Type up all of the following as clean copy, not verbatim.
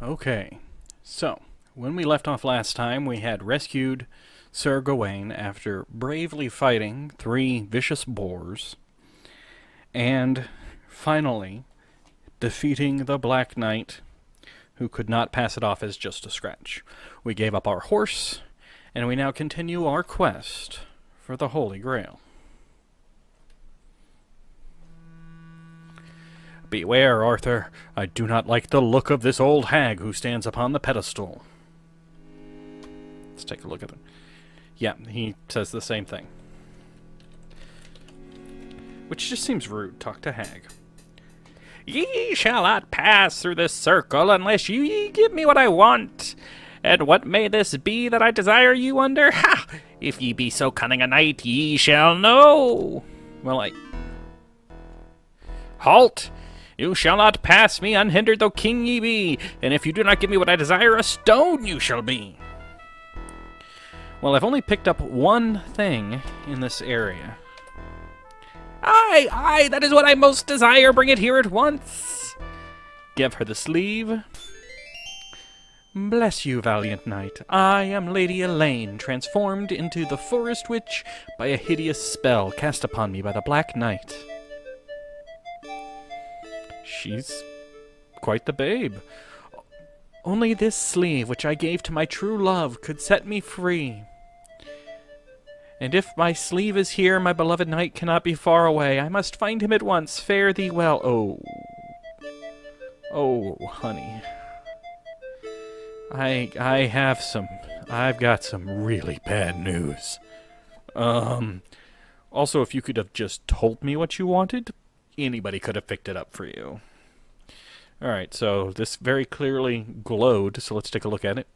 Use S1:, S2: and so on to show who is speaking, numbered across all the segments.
S1: Okay, so when we left off last time, we had rescued Sir Gawain after bravely fighting 3 vicious boars, and finally defeating the Black Knight, who could not pass it off as just a scratch. We gave up our horse, and we now continue our quest for the Holy Grail. Beware, Arthur. I do not like the look of this old hag who stands upon the pedestal. Let's take a look at it. Yeah, he says the same thing. Which just seems rude. Talk to hag. Ye shall not pass through this circle unless ye give me what I want. And what may this be that I desire you under? Ha! If ye be so cunning a knight, ye shall know. Well, Halt! You shall not pass me unhindered, though king ye be, and if you do not give me what I desire, a stone you shall be. Well, I've only picked up one thing in this area. Aye, that is what I most desire. Bring it here at once. Give her the sleeve. Bless you, valiant knight. I am Lady Elaine, transformed into the forest witch by a hideous spell cast upon me by the Black Knight. She's quite the babe. Only this sleeve, which I gave to my true love, could set me free. And if my sleeve is here, my beloved knight cannot be far away. I must find him at once. Fare thee well. Oh, honey. I've got some really bad news. Also, if you could have just told me what you wanted, anybody could have picked it up for you. Alright, so this very clearly glowed, so let's take a look at it.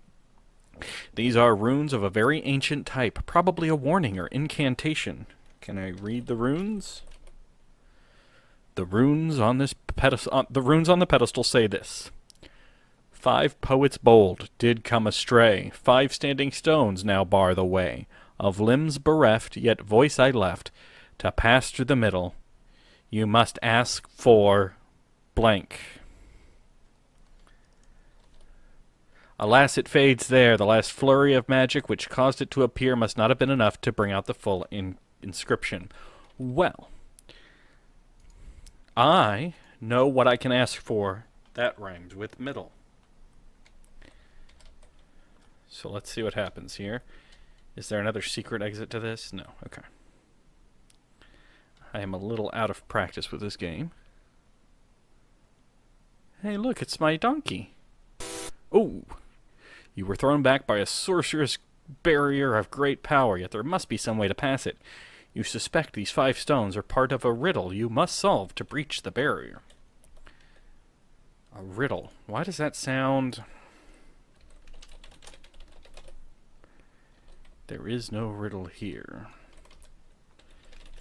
S1: These are runes of a very ancient type, probably a warning or incantation. Can I read the runes? The runes on this pedestal, the runes on the pedestal say this: 5 poets bold did come astray. 5 standing stones now bar the way. Of limbs bereft, yet voice I left. To pass through the middle, you must ask for blank. Alas, it fades there. The last flurry of magic which caused it to appear must not have been enough to bring out the full inscription. Well, I know what I can ask for. That rhymes with middle. So let's see what happens here. Is there another secret exit to this? No. Okay. I am a little out of practice with this game. Hey, look, it's my donkey. Oh! You were thrown back by a sorcerous barrier of great power, yet there must be some way to pass it. You suspect these 5 stones are part of a riddle you must solve to breach the barrier. A riddle. Why does that sound... There is no riddle here.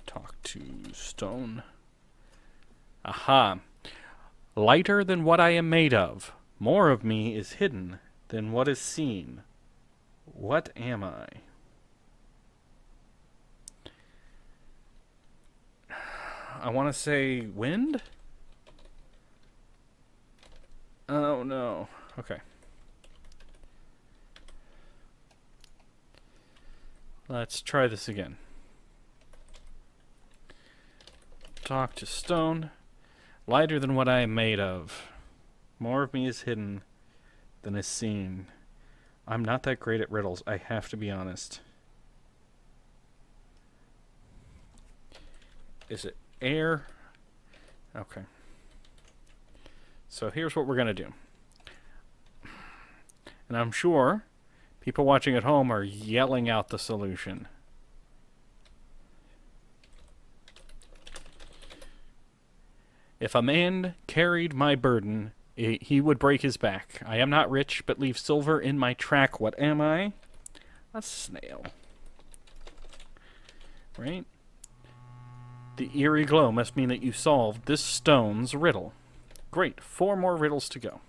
S1: Talk to stone. Aha. Lighter than what I am made of. More of me is hidden than what is seen. What am I? I want to say wind? Oh no. Okay. Let's try this again. Talk to stone. Lighter than what I am made of. More of me is hidden than is seen. I'm not that great at riddles, I have to be honest. Is it air? Okay. So here's what we're going to do. And I'm sure people watching at home are yelling out the solution. If a man carried my burden, he would break his back. I am not rich, but leave silver in my track. What am I? A snail. Right? The eerie glow must mean that you solved this stone's riddle. Great. 4 more riddles to go.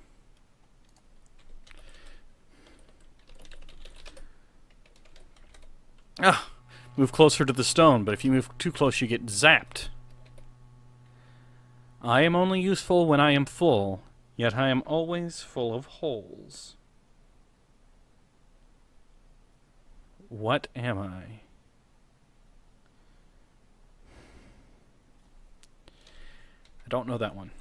S1: Move closer to the stone, but if you move too close, you get zapped. I am only useful when I am full. Yet I am always full of holes. What am I? I don't know that one.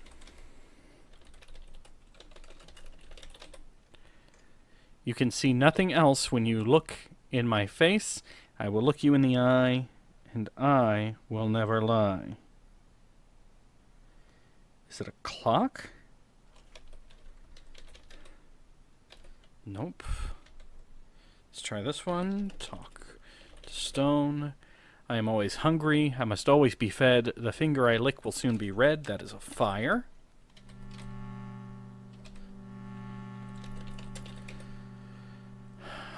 S1: You can see nothing else when you look in my face. I will look you in the eye, and I will never lie. Is it a clock? Nope. Let's try this one. Talk to stone. I am always hungry. I must always be fed. The finger I lick will soon be red. That is a fire.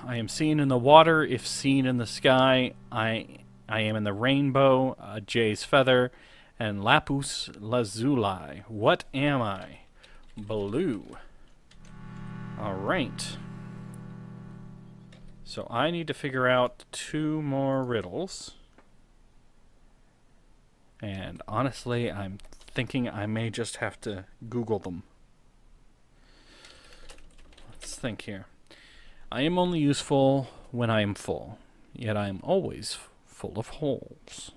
S1: I am seen in the water, if seen in the sky. I am in the rainbow, a jay's feather, and lapis lazuli. What am I? Blue. Alright. So I need to figure out 2 more riddles. And honestly, I'm thinking I may just have to Google them. Let's think here. I am only useful when I am full, yet I am always full of holes.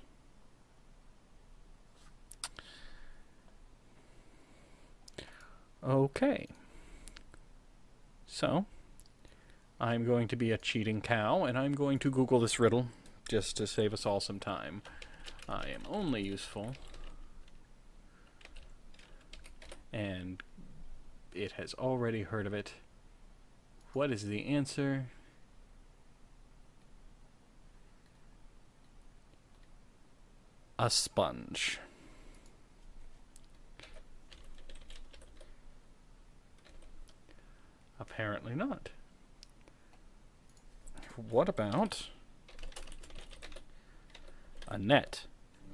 S1: Okay. So, I'm going to be a cheating cow, and I'm going to Google this riddle, just to save us all some time. I am only useful, and it has already heard of it. What is the answer? A sponge. Apparently not. What about a net?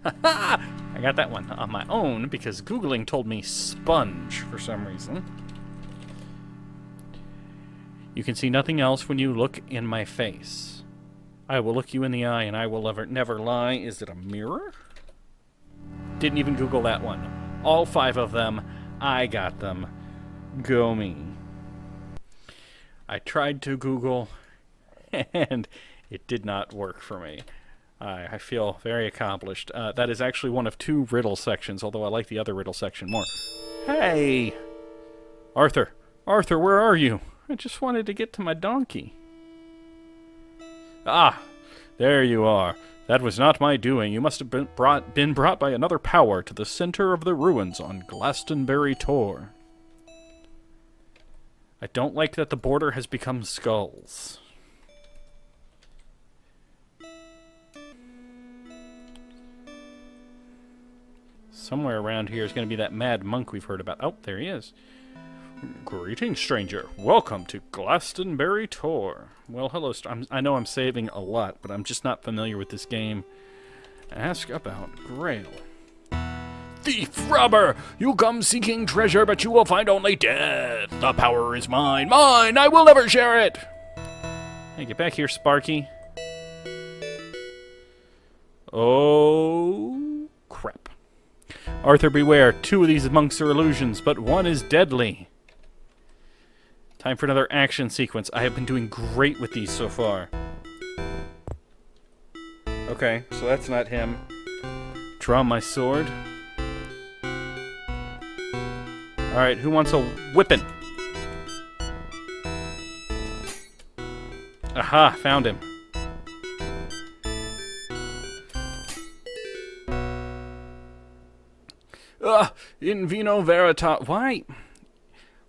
S1: I got that one on my own because Googling told me sponge for some reason. You can see nothing else when you look in my face. I will look you in the eye and I will never lie. Is it a mirror? Didn't even Google that one. All 5 of them, I got them. Go me. I tried to Google and it did not work for me. I feel very accomplished. That is actually one of 2 riddle sections, although I like the other riddle section more. Hey! Arthur! Arthur, where are you? I just wanted to get to my donkey. Ah! There you are. That was not my doing. You must have been brought by another power to the center of the ruins on Glastonbury Tor. I don't like that the border has become skulls. Somewhere around here is going to be that mad monk we've heard about. Oh, there he is. Greetings, stranger. Welcome to Glastonbury Tor. Well, hello, I know I'm saving a lot, but I'm just not familiar with this game. Ask about Grail. Thief, robber! You come seeking treasure, but you will find only death. The power is mine. Mine! I will never share it! Hey, get back here, Sparky. Oh, crap. Arthur, beware. 2 of these monks are illusions, but 1 is deadly. Time for another action sequence. I have been doing great with these so far. Okay, so that's not him. Draw my sword. Alright, who wants a whipping? Aha, found him. In vino veritas. Why?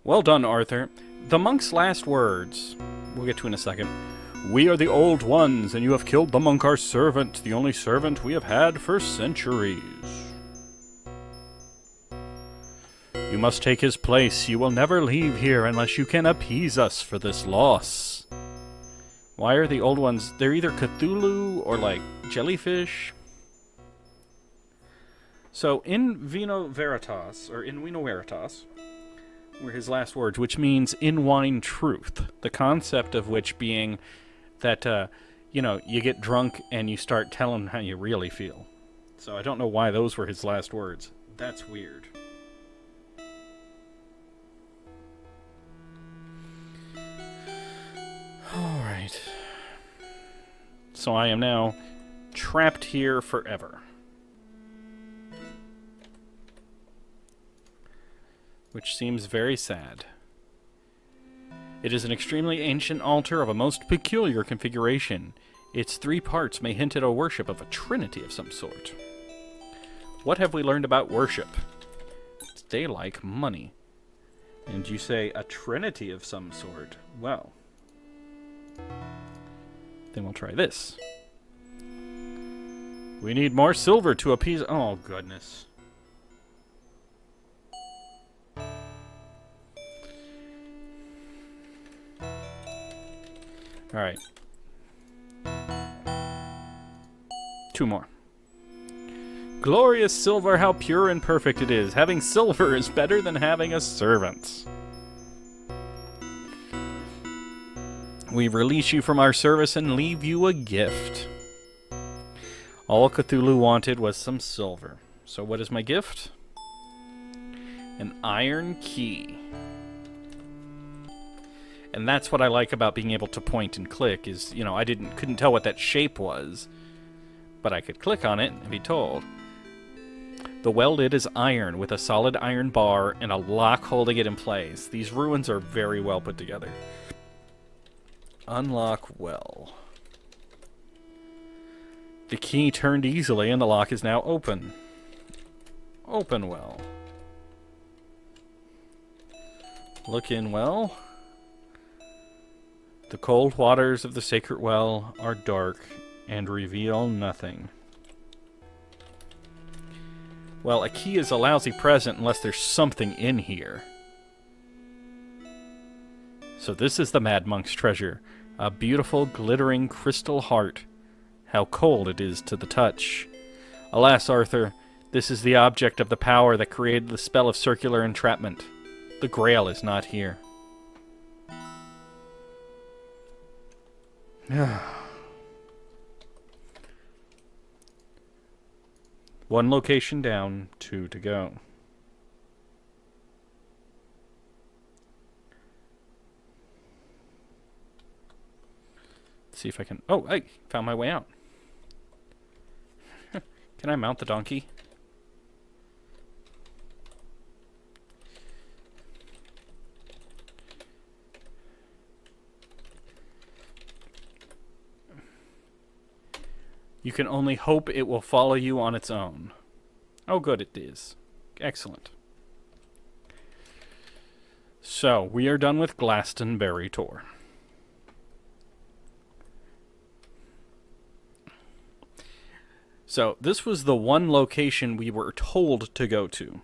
S1: Well done, Arthur. The monk's last words, we'll get to in a second. We are the old ones, and you have killed the monk, our servant, the only servant we have had for centuries. You must take his place. You will never leave here unless you can appease us for this loss. Why are the old ones... They're either Cthulhu or, like, jellyfish. So, in Vino Veritas, or in Vino Veritas, were his last words, which means in wine truth. The concept of which being that, you know, you get drunk and you start telling how you really feel. So I don't know why those were his last words. That's weird. Alright. So I am now trapped here forever. Which seems very sad. It is an extremely ancient altar of a most peculiar configuration. Its 3 parts may hint at a worship of a trinity of some sort. What have we learned about worship? They like money. And you say a trinity of some sort. Well, then we'll try this. We need more silver to appease... Oh, goodness. Alright. 2 more. Glorious silver, how pure and perfect it is. Having silver is better than having a servant. We release you from our service and leave you a gift. All Cthulhu wanted was some silver. So what is my gift? An iron key. And that's what I like about being able to point and click is, you know, I couldn't tell what that shape was, but I could click on it and be told. The well lid is iron with a solid iron bar and a lock holding it in place. These ruins are very well put together. Unlock well. The key turned easily and the lock is now open. Open well. Look in well. The cold waters of the sacred well are dark and reveal nothing. Well, a key is a lousy present unless there's something in here. So this is the Mad Monk's treasure. A beautiful, glittering crystal heart. How cold it is to the touch. Alas, Arthur, this is the object of the power that created the spell of circular entrapment. The Grail is not here. One location down, 2 to go. Let's see if I can... Oh, I found my way out. Can I mount the donkey? You can only hope it will follow you on its own. Oh, good, it is. Excellent. So, we are done with Glastonbury Tor. So, this was the one location we were told to go to,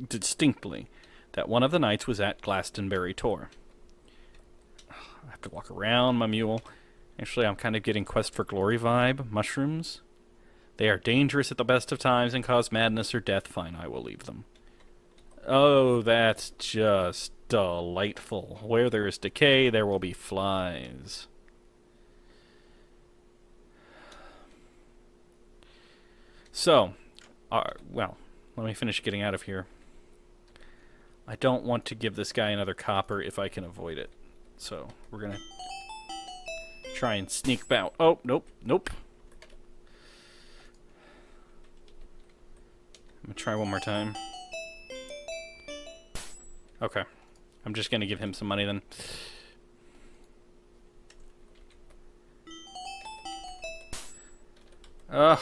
S1: distinctly, that one of the nights was at Glastonbury Tor. I have to walk around my mule. Actually, I'm kind of getting Quest for Glory vibe. Mushrooms. They are dangerous at the best of times and cause madness or death. Fine, I will leave them. Oh, that's just delightful. Where there is decay, there will be flies. So, well, let me finish getting out of here. I don't want to give this guy another copper if I can avoid it. So, we're going to try and sneak out. Oh, nope, nope. I'm going to try one more time. Okay. I'm just going to give him some money then. Ugh.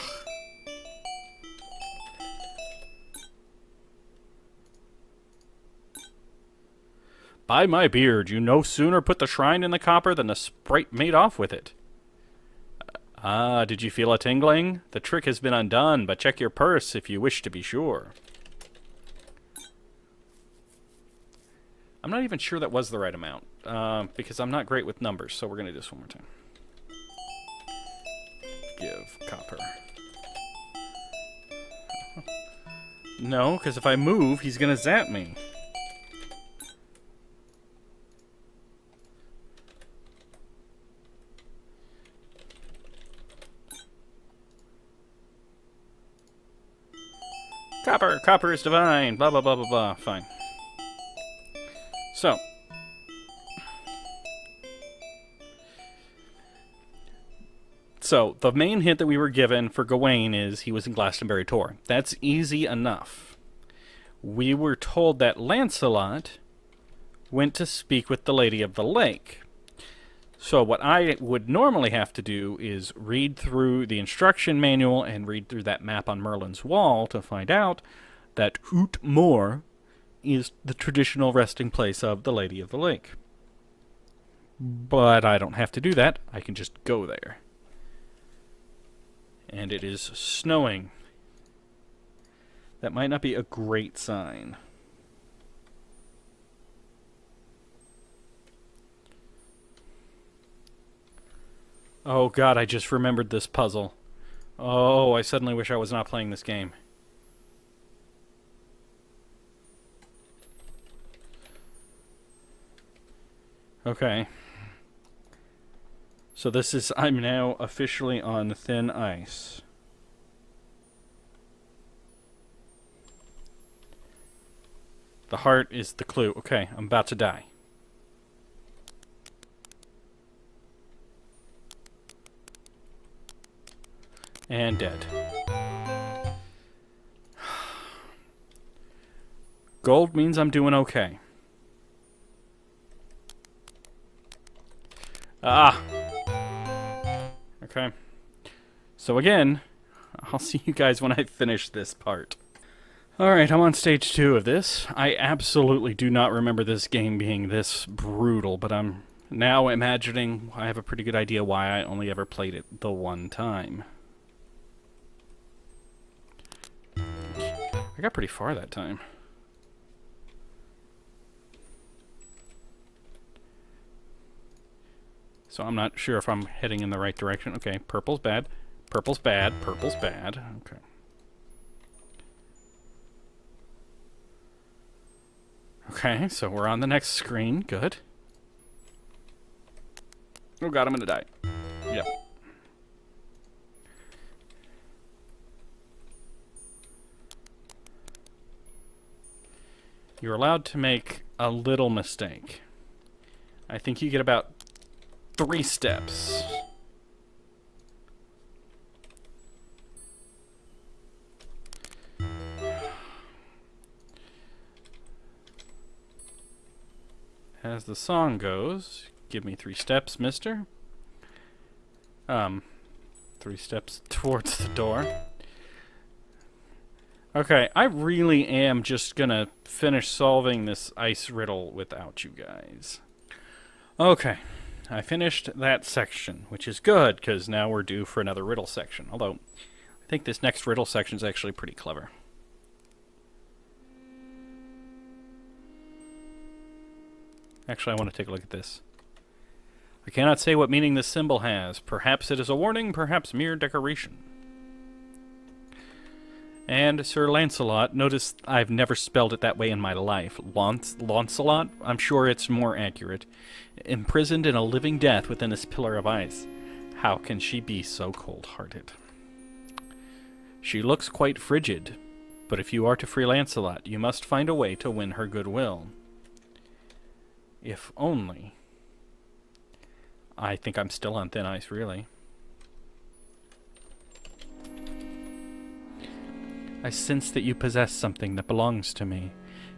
S1: By my beard, you no sooner put the shrine in the copper than the sprite made off with it. Ah, did you feel a tingling? The trick has been undone, but check your purse if you wish to be sure. I'm not even sure that was the right amount, because I'm not great with numbers, so we're going to do this one more time. Give copper. No, because if I move, he's going to zap me. Copper! Copper is divine! Blah, blah, blah, blah, blah. Fine. So. So, the main hint that we were given for Gawain is he was in Glastonbury Tor. That's easy enough. We were told that Lancelot went to speak with the Lady of the Lake. So what I would normally have to do is read through the instruction manual and read through that map on Merlin's wall to find out that Hoot Moor is the traditional resting place of the Lady of the Lake. But I don't have to do that. I can just go there. And it is snowing. That might not be a great sign. Oh god, I just remembered this puzzle. Oh, I suddenly wish I was not playing this game. Okay. So this is, I'm now officially on thin ice. The heart is the clue. Okay, I'm about to die. And dead. Gold means I'm doing okay. Ah! Okay. So again, I'll see you guys when I finish this part. Alright, I'm on stage 2 of this. I absolutely do not remember this game being this brutal, but I'm now imagining I have a pretty good idea why I only ever played it the one time. I got pretty far that time. So I'm not sure if I'm heading in the right direction. Okay, purple's bad. Purple's bad. Purple's bad. Okay. Okay, so we're on the next screen. Good. Oh god, I'm gonna die. Yep. You're allowed to make a little mistake. I think you get about 3 steps. As the song goes, give me 3 steps, mister. 3 steps towards the door. Okay, I really am just gonna finish solving this ice riddle without you guys. Okay, I finished that section, which is good, because now we're due for another riddle section. Although, I think this next riddle section is actually pretty clever. Actually, I want to take a look at this. I cannot say what meaning this symbol has. Perhaps it is a warning, perhaps mere decoration. And Sir Lancelot, notice I've never spelled it that way in my life. Lancelot? I'm sure it's more accurate. Imprisoned in a living death within this pillar of ice. How can she be so cold-hearted? She looks quite frigid, but if you are to free Lancelot, you must find a way to win her goodwill. If only. I think I'm still on thin ice, really. I sense that you possess something that belongs to me.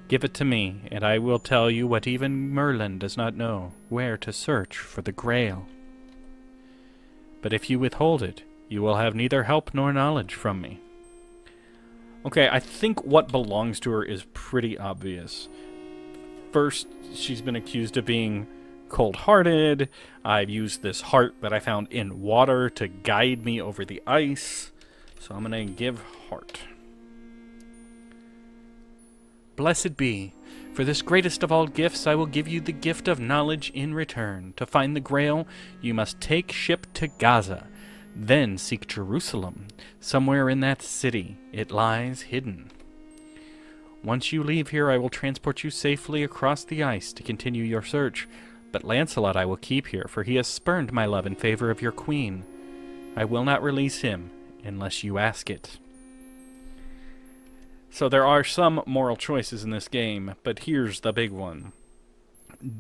S1: Give it to me, and I will tell you what even Merlin does not know, where to search for the Grail. But if you withhold it, you will have neither help nor knowledge from me. Okay, I think what belongs to her is pretty obvious. First, she's been accused of being cold-hearted. I've used this heart that I found in water to guide me over the ice. So I'm going to give heart. Blessed be, for this greatest of all gifts I will give you the gift of knowledge in return. To find the Grail, you must take ship to Gaza, then seek Jerusalem. Somewhere in that city, it lies hidden. Once you leave here, I will transport you safely across the ice to continue your search. But Lancelot I will keep here, for he has spurned my love in favor of your queen. I will not release him unless you ask it. So there are some moral choices in this game, but here's the big one.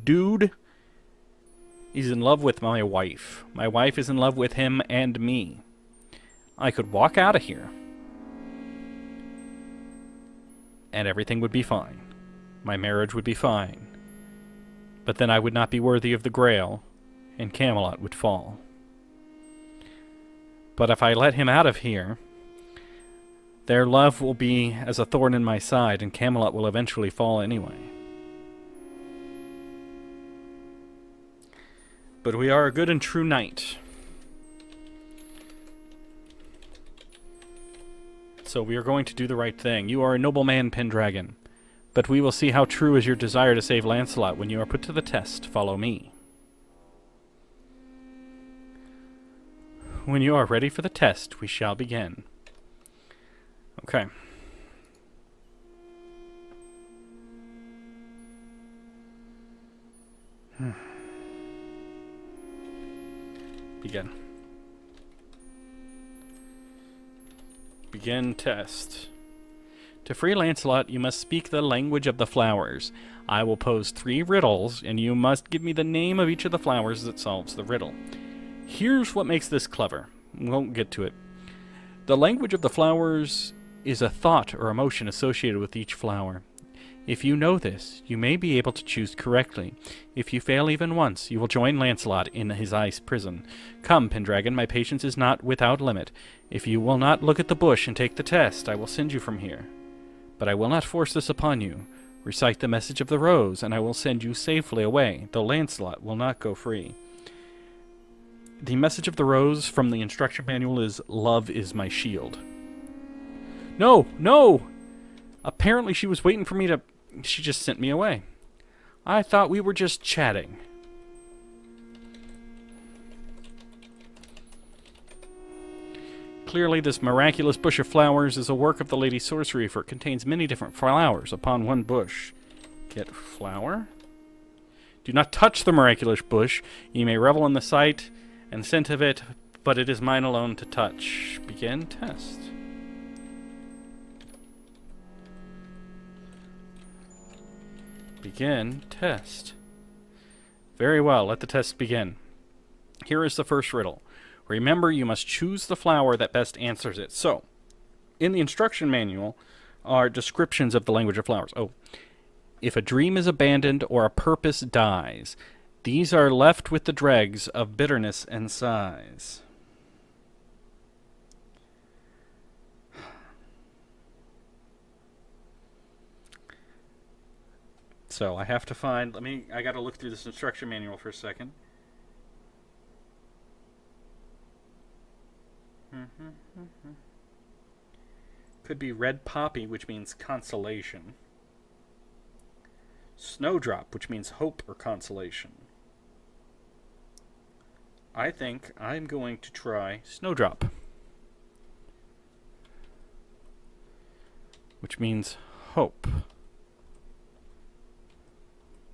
S1: Dude He's in love with my wife. My wife is in love with him and me. I could walk out of here, and everything would be fine. My marriage would be fine. But then I would not be worthy of the Grail, and Camelot would fall. But if I let him out of here, their love will be as a thorn in my side, and Camelot will eventually fall anyway. But we are a good and true knight. So we are going to do the right thing. You are a noble man, Pendragon. But we will see how true is your desire to save Lancelot when you are put to the test. Follow me. When you are ready for the test, we shall begin. Okay. Begin. Begin test. To free Lancelot, you must speak the language of the flowers. I will pose 3 riddles, and you must give me the name of each of the flowers that solves the riddle. Here's what makes this clever. We won't get to it. The language of the flowers is a thought or emotion associated with each flower. If you know this, you may be able to choose correctly. If you fail even once, you will join Lancelot in his ice prison. Come, Pendragon, my patience is not without limit. If you will not look at the bush and take the test, I will send you from here. But I will not force this upon you. Recite the message of the rose, and I will send you safely away, though Lancelot will not go free. The message of the rose from the instruction manual is, "Love is my shield." No! No! Apparently she was waiting for me to... She just sent me away. I thought we were just chatting. Clearly this miraculous bush of flowers is a work of the Lady Sorcery, for it contains many different flowers upon one bush. Get flower? Do not touch the miraculous bush. You may revel in the sight and scent of it, but it is mine alone to touch. Begin test. Begin test. Very well, let the test begin. Here is the first riddle. Remember, you must choose the flower that best answers it. So, in the instruction manual are descriptions of the language of flowers. Oh, if a dream is abandoned or a purpose dies, these are left with the dregs of bitterness and sighs. So I have to find, I gotta look through this instruction manual for a second. Could be red poppy, which means consolation. Snowdrop, which means hope or consolation. I think I'm going to try snowdrop, which means hope.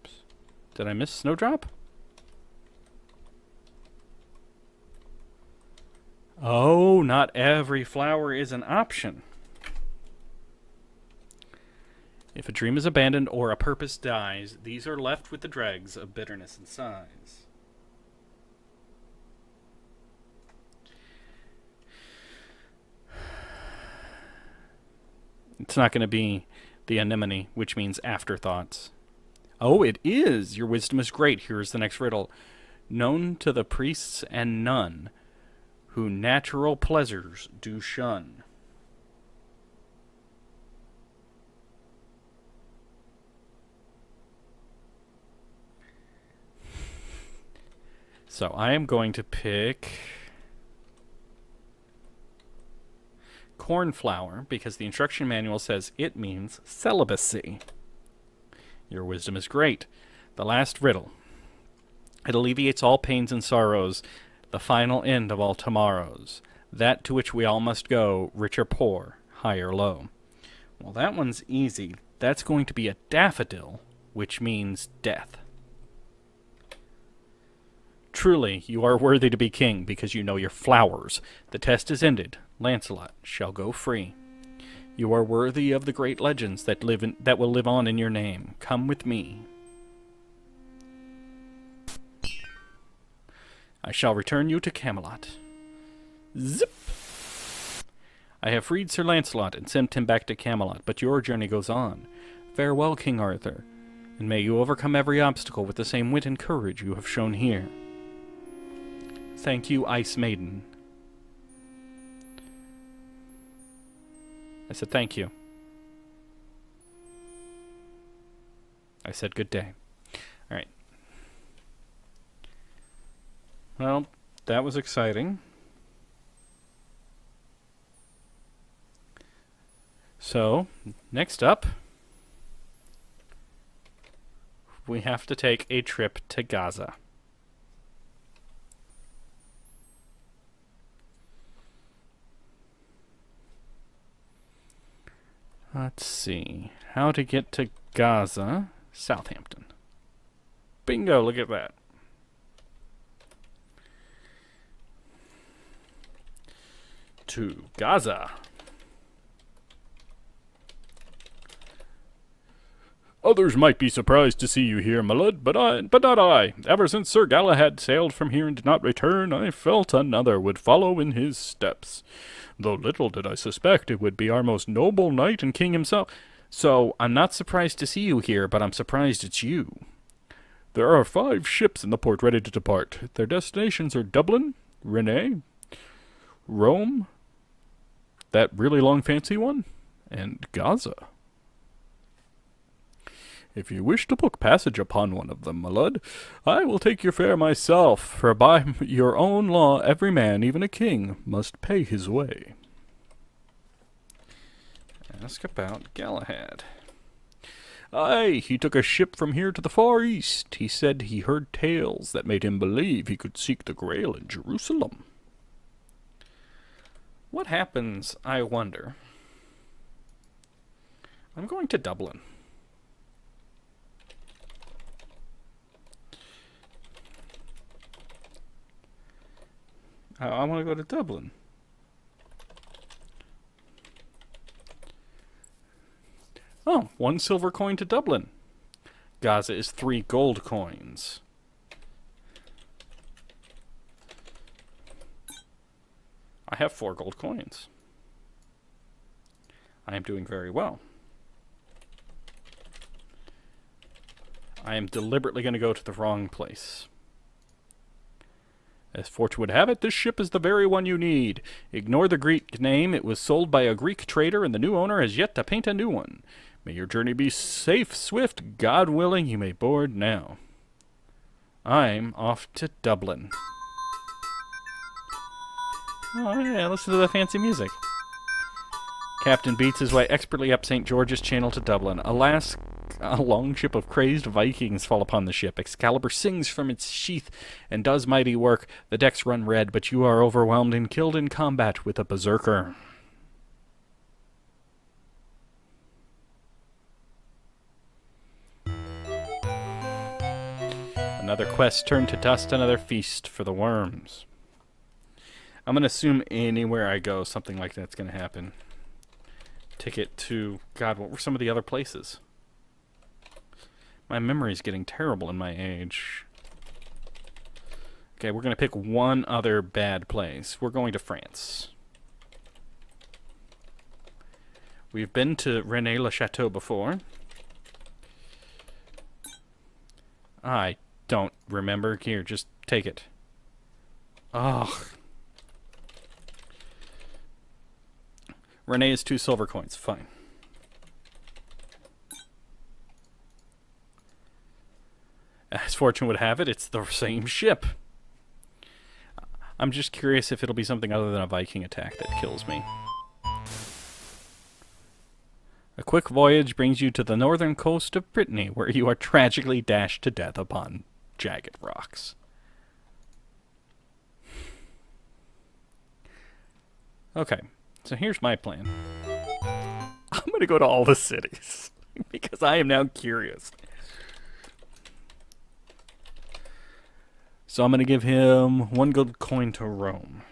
S1: Oops. Did I miss snowdrop? Oh, not every flower is an option. If a dream is abandoned or a purpose dies, these are left with the dregs of bitterness and sighs. It's not going to be the anemone, which means afterthoughts. Oh, it is! Your wisdom is great. Here's the next riddle. Known to the priests and none, who natural pleasures do shun. So I am going to pick cornflower because the instruction manual says it means celibacy. Your wisdom is great. The last riddle. It alleviates all pains and sorrows, the final end of all tomorrows, that to which we all must go, rich or poor, high or low. Well, that one's easy. That's going to be a daffodil, which means death. Truly, you are worthy to be king because you know your flowers. The test is ended. Lancelot shall go free. You are worthy of the great legends that will live on in your name. Come with me. I shall return you to Camelot. Zip! I have freed Sir Lancelot and sent him back to Camelot, but your journey goes on. Farewell, King Arthur, and may you overcome every obstacle with the same wit and courage you have shown here. Thank you, Ice Maiden. I said thank you. I said good day. Alright. Well, that was exciting. So, next up, we have to take a trip to Gaza. Let's see. How to get to Gaza. Southampton. Bingo, look at that. To Gaza. Others might be surprised to see you here, my lord, but not I. Ever since Sir Galahad sailed from here and did not return, I felt another would follow in his steps. Though little did I suspect it would be our most noble knight and king himself. So, I'm not surprised to see you here, but I'm surprised it's you. There are 5 ships in the port ready to depart. Their destinations are Dublin, Rennes, Rome, that really long fancy one, and Gaza. If you wish to book passage upon one of them, my lord, I will take your fare myself, for by your own law every man, even a king, must pay his way. Ask about Galahad. Aye, he took a ship from here to the Far East. He said he heard tales that made him believe he could seek the Grail in Jerusalem. What happens, I wonder? I'm going to Dublin. I want to go to Dublin. Oh, 1 silver coin to Dublin. Gaza is 3 gold coins. I have 4 gold coins. I am doing very well. I am deliberately going to go to the wrong place. As fortune would have it, this ship is the very one you need. Ignore the Greek name. It was sold by a Greek trader, and the new owner has yet to paint a new one. May your journey be safe, swift. God willing, you may board now. I'm off to Dublin. Oh, yeah, listen to the fancy music. Captain beats his way expertly up St. George's Channel to Dublin. Alas, a long ship of crazed Vikings fall upon the ship. Excalibur sings from its sheath and does mighty work. The decks run red, but you are overwhelmed and killed in combat with a berserker. Another quest turned to dust, another feast for the worms. I'm going to assume anywhere I go, something like that's going to happen. Ticket to... God, what were some of the other places? My memory's getting terrible in my age. Okay, we're going to pick one other bad place. We're going to France. We've been to Rennes-le-Château before. I don't remember. Here, just take it. Ugh. Renee is 2 silver coins. Fine. As fortune would have it, it's the same ship. I'm just curious if it'll be something other than a Viking attack that kills me. A quick voyage brings you to the northern coast of Brittany, where you are tragically dashed to death upon jagged rocks. Okay, so here's my plan. I'm going to go to all the cities, because I am now curious. So I'm going to give him 1 gold coin to Rome.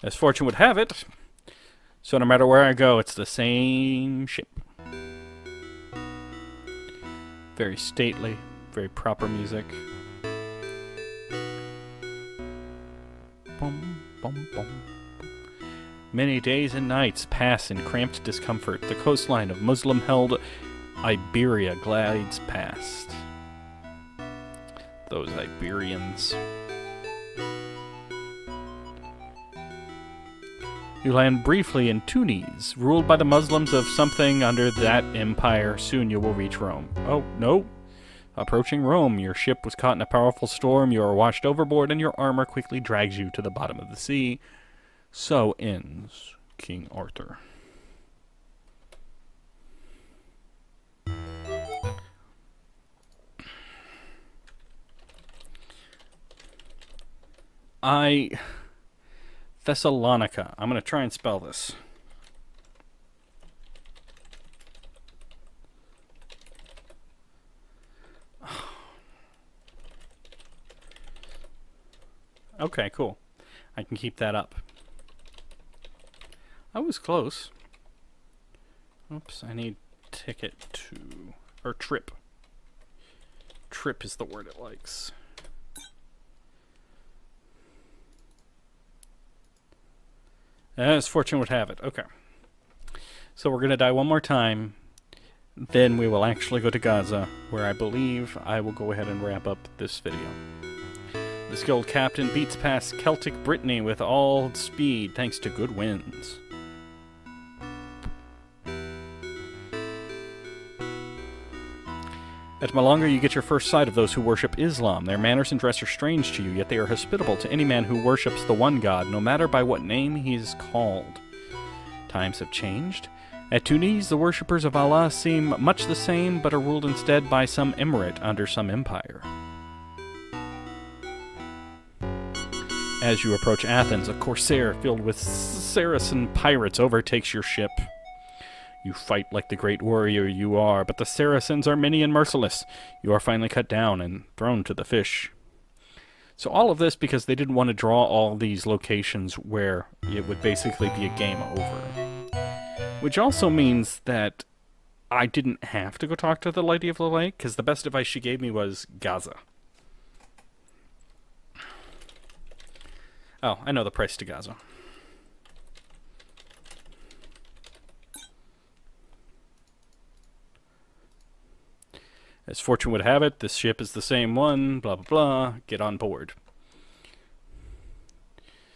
S1: As fortune would have it, So no matter where I go, it's the same ship. Very stately, very proper music. Boom, boom, boom. Many days and nights pass in cramped discomfort. The coastline of Muslim-held Iberia glides past. Those Iberians. You land briefly in Tunis, ruled by the Muslims of something under that empire. Soon you will reach Rome. Oh, no. Approaching Rome, your ship was caught in a powerful storm. You are washed overboard, and your armor quickly drags you to the bottom of the sea. So ends King Arthur. Thessalonica. I'm going to try and spell this. Okay, cool. I can keep that up. I was close. Oops, I need ticket to... or trip. Trip is the word it likes. As fortune would have it. Okay. So we're going to die one more time. Then we will actually go to Gaza, where I believe I will go ahead and wrap up this video. The skilled captain beats past Celtic Brittany with all speed thanks to good winds. At Malanga, you get your first sight of those who worship Islam. Their manners and dress are strange to you, yet they are hospitable to any man who worships the one God, no matter by what name he is called. Times have changed. At Tunis, the worshippers of Allah seem much the same, but are ruled instead by some emirate under some empire. As you approach Athens, a corsair filled with Saracen pirates overtakes your ship. You fight like the great warrior you are, but the Saracens are many and merciless. You are finally cut down and thrown to the fish. So all of this because they didn't want to draw all these locations where it would basically be a game over. Which also means that I didn't have to go talk to the Lady of the Lake, because the best advice she gave me was Gaza. Oh, I know the price to Gaza. As fortune would have it, this ship is the same one, blah, blah, blah. Get on board.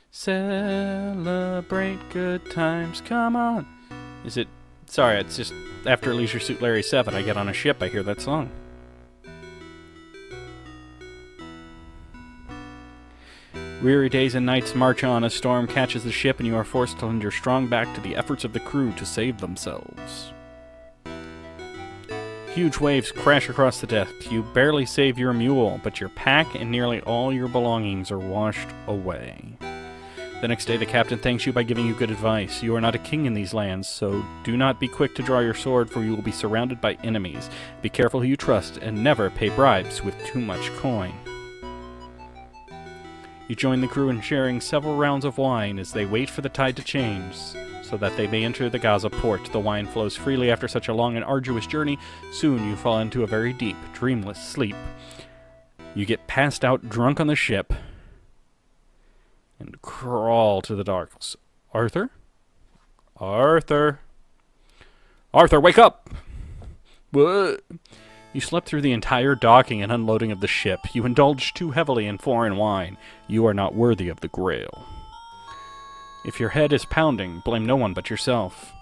S1: Celebrate good times, come on. Is it... Sorry, it's just after Leisure Suit Larry 7, I get on a ship, I hear that song. Weary days and nights march on. A storm catches the ship, and you are forced to lend your strong back to the efforts of the crew to save themselves. Huge waves crash across the deck. You barely save your mule, but your pack and nearly all your belongings are washed away. The next day, the captain thanks you by giving you good advice. You are not a king in these lands, so do not be quick to draw your sword, for you will be surrounded by enemies. Be careful who you trust, and never pay bribes with too much coin. You join the crew in sharing several rounds of wine as they wait for the tide to change, so that they may enter the Gaza port. The wine flows freely after such a long and arduous journey. Soon you fall into a very deep, dreamless sleep. You get passed out drunk on the ship and crawl to the darkness. Arthur? Arthur? Arthur, wake up! What? You slept through the entire docking and unloading of the ship. You indulged too heavily in foreign wine. You are not worthy of the Grail. If your head is pounding, blame no one but yourself.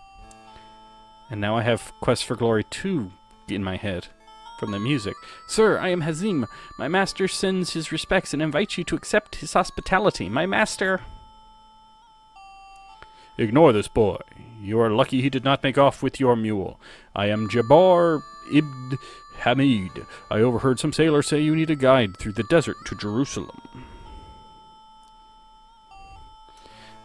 S1: And now I have Quest for Glory 2 in my head, from the music. Sir, I am Hazim. My master sends his respects and invites you to accept his hospitality. My master... Ignore this boy. You are lucky he did not make off with your mule. I am Jabbar ibn Hamid. I overheard some sailors say you need a guide through the desert to Jerusalem.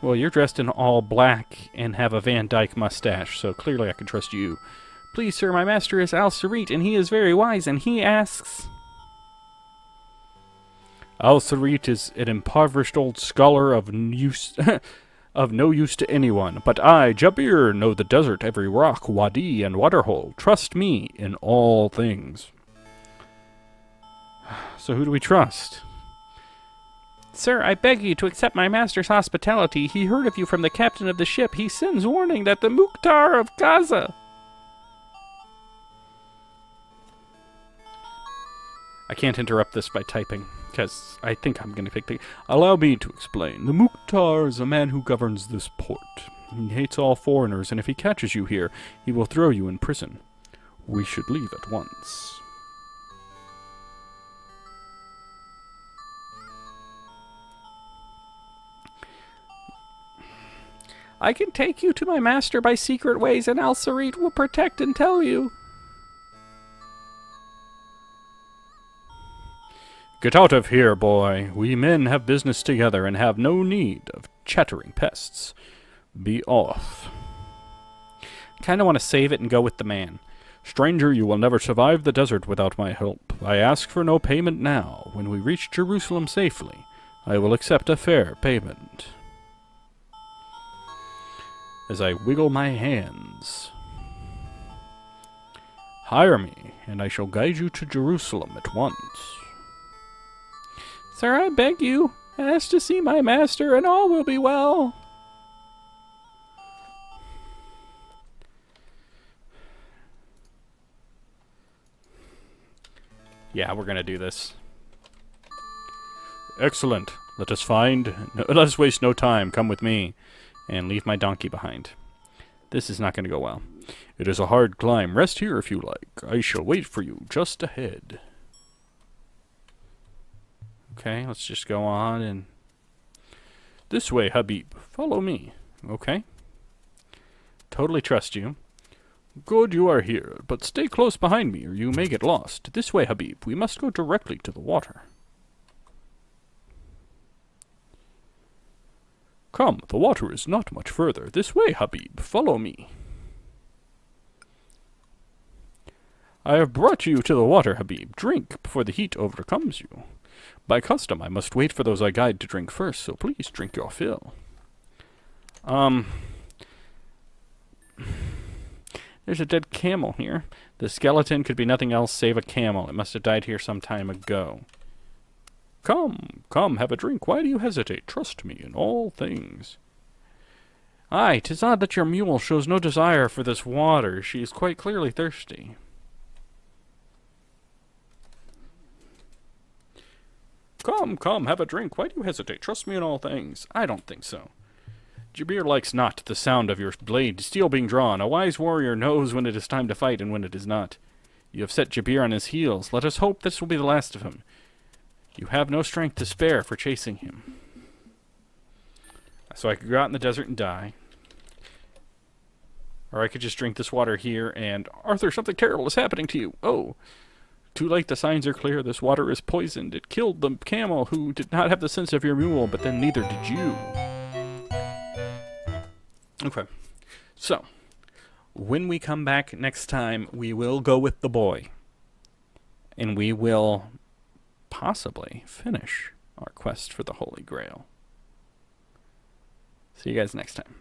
S1: Well, you're dressed in all black and have a Van Dyke mustache, so clearly I can trust you. Please, sir, my master is Al-Sarit, and he is very wise, and he asks... Al-Sarit is an impoverished old scholar of of no use to anyone. But I, Jabir, know the desert, every rock, wadi, and waterhole. Trust me in all things. So who do we trust? Sir, I beg you to accept my master's hospitality. He heard of you from the captain of the ship. He sends warning that the Mukhtar of Gaza... I can't interrupt this by typing, because I think I'm going to pick the... Allow me to explain. The Mukhtar is a man who governs this port. He hates all foreigners, and if he catches you here, he will throw you in prison. We should leave at once. I can take you to my master by secret ways, and Al-Sarit will protect and tell you. Get out of here, boy. We men have business together and have no need of chattering pests. Be off. Kinda want to save it and go with the man. Stranger, you will never survive the desert without my help. I ask for no payment now. When we reach Jerusalem safely, I will accept a fair payment. As I wiggle my hands. Hire me, and I shall guide you to Jerusalem at once. Sir, I beg you, ask to see my master, and all will be well. Yeah, we're gonna do this. Excellent. Let us waste no time. Come with me. And leave my donkey behind. This is not going to go well. It is a hard climb. Rest here if you like. I shall wait for you just ahead. Okay, let's just go on and... This way, Habib. Follow me. Okay. Totally trust you. Good you are here, but stay close behind me or you may get lost. This way, Habib. We must go directly to the water. Come, the water is not much further. This way, Habib. Follow me. I have brought you to the water, Habib. Drink before the heat overcomes you. By custom, I must wait for those I guide to drink first, so please drink your fill. There's a dead camel here. The skeleton could be nothing else save a camel. It must have died here some time ago. Come, have a drink. Why do you hesitate? Trust me in all things. Aye, 'tis odd that your mule shows no desire for this water. She is quite clearly thirsty. Come, have a drink. Why do you hesitate? Trust me in all things. I don't think so. Jabir likes not the sound of your blade steel being drawn. A wise warrior knows when it is time to fight and when it is not. You have set Jabir on his heels. Let us hope this will be the last of him. You have no strength to spare for chasing him. So I could go out in the desert and die. Or I could just drink this water here and... Arthur, something terrible is happening to you. Oh. Too late, the signs are clear. This water is poisoned. It killed the camel who did not have the sense of your mule, but then neither did you. Okay. So, when we come back next time, we will go with the boy. And we will... possibly finish our quest for the Holy Grail. See you guys next time.